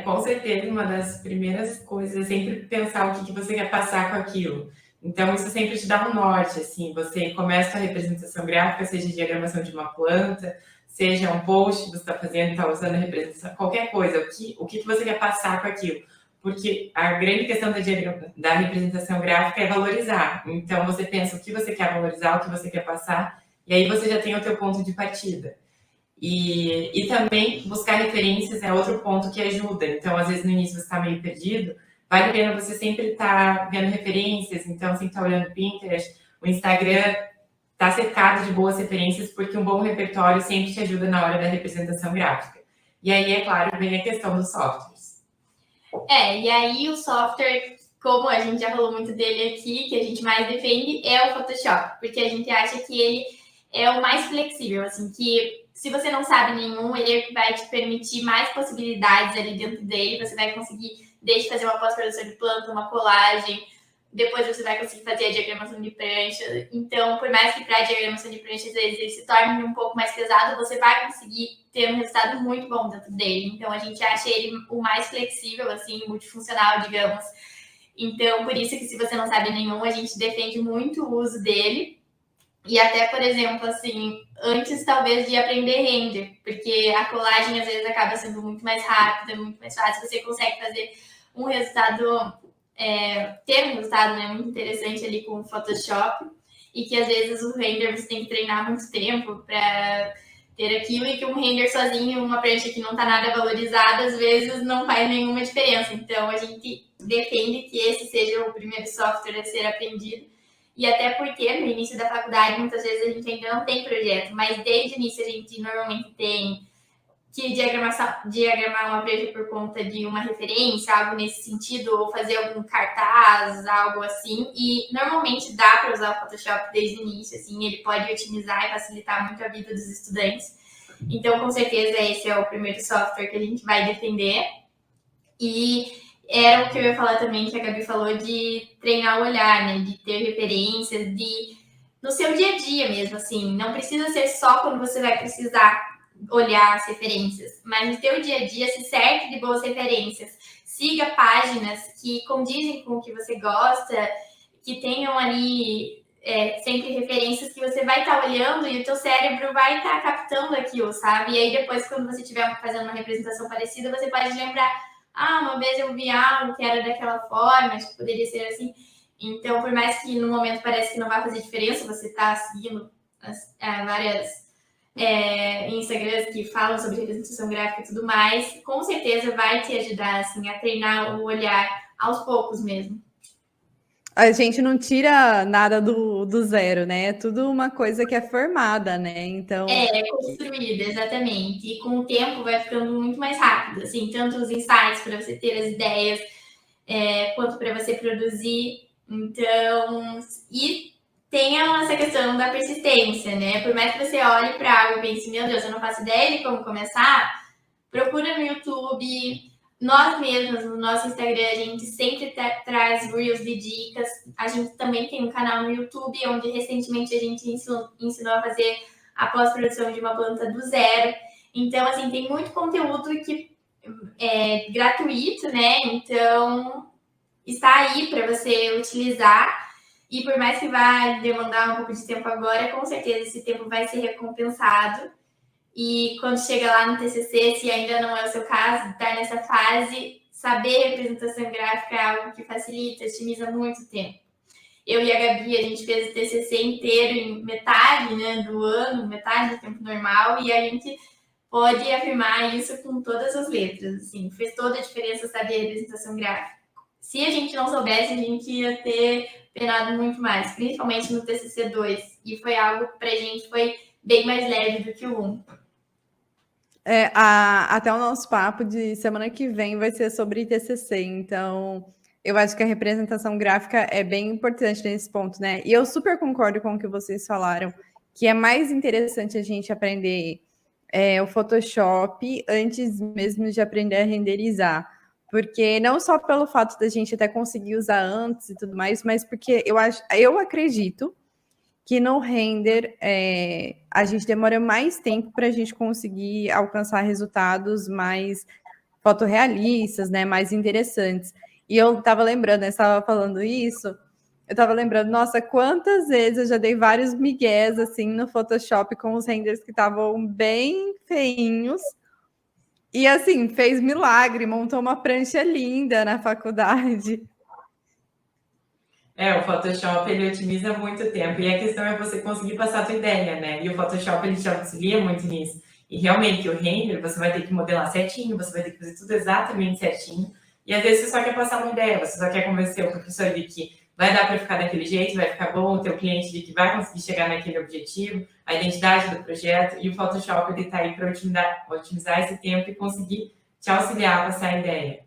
Com certeza, uma das primeiras coisas é sempre pensar o que você quer passar com aquilo. Então, isso sempre te dá um norte, assim, você começa a representação gráfica, seja diagramação de uma planta, seja um post que você está fazendo, está usando a representação, qualquer coisa, o que você quer passar com aquilo. Porque a grande questão da representação gráfica é valorizar. Então, você pensa o que você quer valorizar, o que você quer passar, e aí você já tem o teu ponto de partida. E também buscar referências é outro ponto que ajuda. Então, às vezes, no início você está meio perdido, vale a pena você sempre estar vendo referências. Então, sempre estar olhando o Pinterest, o Instagram está cercado de boas referências, porque um bom repertório sempre te ajuda na hora da representação gráfica. E aí, é claro, vem a questão dos softwares. E aí o software, como a gente já falou muito dele aqui, que a gente mais defende, é o Photoshop, porque a gente acha que ele é o mais flexível, assim, que se você não sabe nenhum, ele vai te permitir mais possibilidades ali dentro dele, você vai conseguir desde fazer uma pós-produção de planta, uma colagem, depois você vai conseguir fazer a diagramação de prancha. Então, por mais que para a diagramação de prancha, às vezes, ele se torne um pouco mais pesado, você vai conseguir ter um resultado muito bom dentro dele. Então, a gente acha ele o mais flexível, assim, multifuncional, digamos. Então, por isso que se você não sabe nenhum, a gente defende muito o uso dele. E até, por exemplo, assim, antes talvez de aprender render, porque a colagem às vezes acaba sendo muito mais rápida, muito mais fácil, você consegue fazer um resultado, ter um resultado, né, muito interessante ali com o Photoshop, e que às vezes o render você tem que treinar muito tempo para ter aquilo, e que um render sozinho, uma prancha que não está nada valorizada, às vezes não faz nenhuma diferença. Então, a gente defende que esse seja o primeiro software a ser aprendido. E até porque no início da faculdade, muitas vezes a gente ainda não tem projeto, mas desde o início a gente normalmente tem que diagramar uma prancha por conta de uma referência, algo nesse sentido, ou fazer algum cartaz, algo assim. E normalmente dá para usar o Photoshop desde o início, assim, ele pode otimizar e facilitar muito a vida dos estudantes. Então, com certeza, esse é o primeiro software que a gente vai defender. E era o que eu ia falar também, que a Gabi falou, de treinar o olhar, né? De ter referências, no seu dia a dia mesmo, assim. Não precisa ser só quando você vai precisar olhar as referências, mas no teu dia a dia se cerque de boas referências. Siga páginas que condizem com o que você gosta, que tenham ali sempre referências que você vai estar olhando e o teu cérebro vai estar captando aquilo, sabe? E aí depois, quando você estiver fazendo uma representação parecida, você pode lembrar, uma vez eu vi algo que era daquela forma, acho que poderia ser assim. Então, por mais que no momento pareça que não vai fazer diferença, você está seguindo várias Instagrams que falam sobre representação gráfica e tudo mais, com certeza vai te ajudar assim, a treinar o olhar aos poucos mesmo. A gente não tira nada do zero, né? É tudo uma coisa que é formada, né? Então. É construída, exatamente. E com o tempo vai ficando muito mais rápido, assim, tanto os insights para você ter as ideias, quanto para você produzir. Então, e tem essa questão da persistência, né? Por mais que você olhe para algo e pense, meu Deus, eu não faço ideia de como começar, procura no YouTube. Nós mesmos, no nosso Instagram, a gente sempre traz Reels de dicas. A gente também tem um canal no YouTube, onde recentemente a gente ensinou a fazer a pós-produção de uma planta do zero. Então, assim, tem muito conteúdo que é gratuito, né? Então, está aí para você utilizar. E por mais que vá demandar um pouco de tempo agora, com certeza esse tempo vai ser recompensado. E quando chega lá no TCC, se ainda não é o seu caso, estar nessa fase, saber representação gráfica é algo que facilita, otimiza muito o tempo. Eu e a Gabi, a gente fez o TCC inteiro em metade, né, do ano, metade do tempo normal, e a gente pode afirmar isso com todas as letras. Assim, fez toda a diferença saber representação gráfica. Se a gente não soubesse, a gente ia ter penado muito mais, principalmente no TCC 2. E foi algo que pra gente foi bem mais leve do que o 1. Até o nosso papo de semana que vem vai ser sobre TCC, então eu acho que a representação gráfica é bem importante nesse ponto, né? E eu super concordo com o que vocês falaram, que é mais interessante a gente aprender o Photoshop antes mesmo de aprender a renderizar, porque não só pelo fato da gente até conseguir usar antes e tudo mais, mas porque eu acredito que no render a gente demora mais tempo para a gente conseguir alcançar resultados mais fotorrealistas, né, mais interessantes. E eu estava lembrando, né, você estava falando isso, eu estava lembrando, nossa, quantas vezes eu já dei vários migués, assim, no Photoshop com os renders que estavam bem feinhos. E, assim, fez milagre, montou uma prancha linda na faculdade. O Photoshop, ele otimiza muito tempo. E a questão é você conseguir passar a tua ideia, né? E o Photoshop, ele te auxilia muito nisso. E, realmente, o render, você vai ter que modelar certinho, você vai ter que fazer tudo exatamente certinho. E, às vezes, você só quer passar uma ideia, você só quer convencer o professor de que vai dar para ficar daquele jeito, vai ficar bom, o teu cliente de que vai conseguir chegar naquele objetivo, a identidade do projeto. E o Photoshop, ele está aí para otimizar esse tempo e conseguir te auxiliar a passar a ideia.